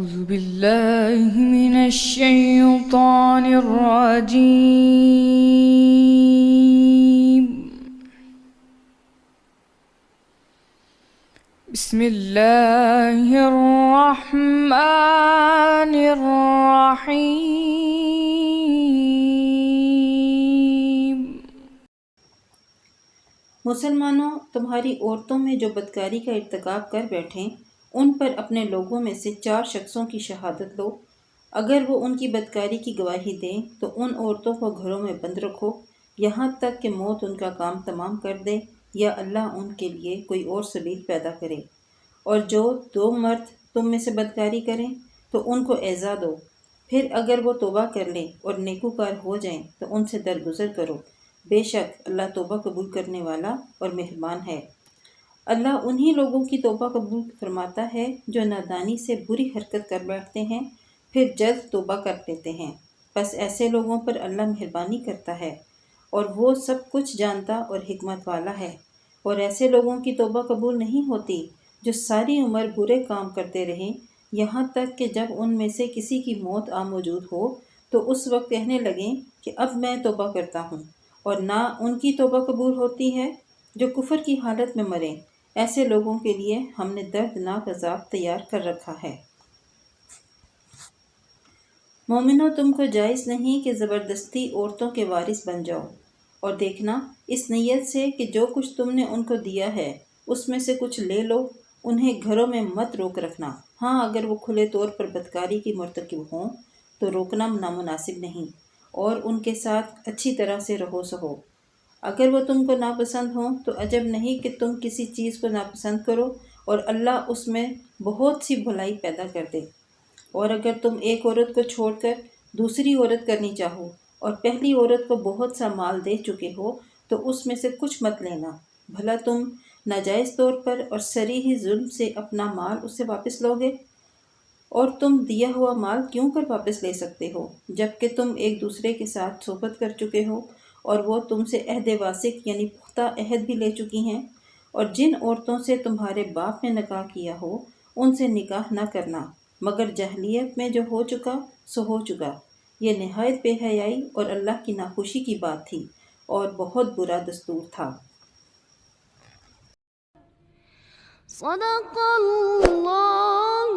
أعوذ بالله من الشيطان الرجيم. بسم الله الرحمن الرحيم. مسلمانوں، تمہاری عورتوں میں جو بدکاری کا ارتکاب کر بیٹھیں ان پر اپنے لوگوں میں سے 4 شخصوں کی شہادت لو۔ اگر وہ ان کی بدکاری کی گواہی دیں تو ان عورتوں کو گھروں میں بند رکھو یہاں تک کہ موت ان کا کام تمام کر دے یا اللہ ان کے لیے کوئی اور سبیل پیدا کرے۔ اور جو 2 مرد تم میں سے بدکاری کریں تو ان کو ایذا دو، پھر اگر وہ توبہ کر لیں اور نیکوکار ہو جائیں تو ان سے درگزر کرو، بے شک اللہ توبہ قبول کرنے والا اور مہربان ہے۔ اللہ انہی لوگوں کی توبہ قبول فرماتا ہے جو نادانی سے بری حرکت کر بیٹھتے ہیں پھر جلد توبہ کر لیتے ہیں، بس ایسے لوگوں پر اللہ مہربانی کرتا ہے اور وہ سب کچھ جانتا اور حکمت والا ہے۔ اور ایسے لوگوں کی توبہ قبول نہیں ہوتی جو ساری عمر برے کام کرتے رہیں یہاں تک کہ جب ان میں سے کسی کی موت آ موجود ہو تو اس وقت کہنے لگیں کہ اب میں توبہ کرتا ہوں، اور نہ ان کی توبہ قبول ہوتی ہے جو کفر کی حالت میں مریں۔ ایسے لوگوں کے لیے ہم نے دردناک عذاب تیار کر رکھا ہے۔ مومنوں، تم کو جائز نہیں کہ زبردستی عورتوں کے وارث بن جاؤ، اور دیکھنا اس نیت سے کہ جو کچھ تم نے ان کو دیا ہے اس میں سے کچھ لے لو، انہیں گھروں میں مت روک رکھنا۔ ہاں، اگر وہ کھلے طور پر بدکاری کی مرتکب ہوں تو روکنا نامناسب نہیں، اور ان کے ساتھ اچھی طرح سے رہو سہو۔ اگر وہ تم کو ناپسند ہوں تو عجب نہیں کہ تم کسی چیز کو ناپسند کرو اور اللہ اس میں بہت سی بھلائی پیدا کر دے۔ اور اگر تم ایک عورت کو چھوڑ کر دوسری عورت کرنی چاہو اور پہلی عورت کو بہت سا مال دے چکے ہو تو اس میں سے کچھ مت لینا، بھلا تم ناجائز طور پر اور صریح ظلم سے اپنا مال اس سے واپس لوگے؟ اور تم دیا ہوا مال کیوں کر واپس لے سکتے ہو جبکہ تم ایک دوسرے کے ساتھ صحبت کر چکے ہو اور وہ تم سے عہد واثق یعنی پختہ عہد بھی لے چکی ہیں؟ اور جن عورتوں سے تمہارے باپ نے نکاح کیا ہو ان سے نکاح نہ کرنا مگر جاہلیت میں جو ہو چکا سو ہو چکا۔ یہ نہایت بے حیائی اور اللہ کی ناخوشی کی بات تھی اور بہت برا دستور تھا۔ صدق اللہ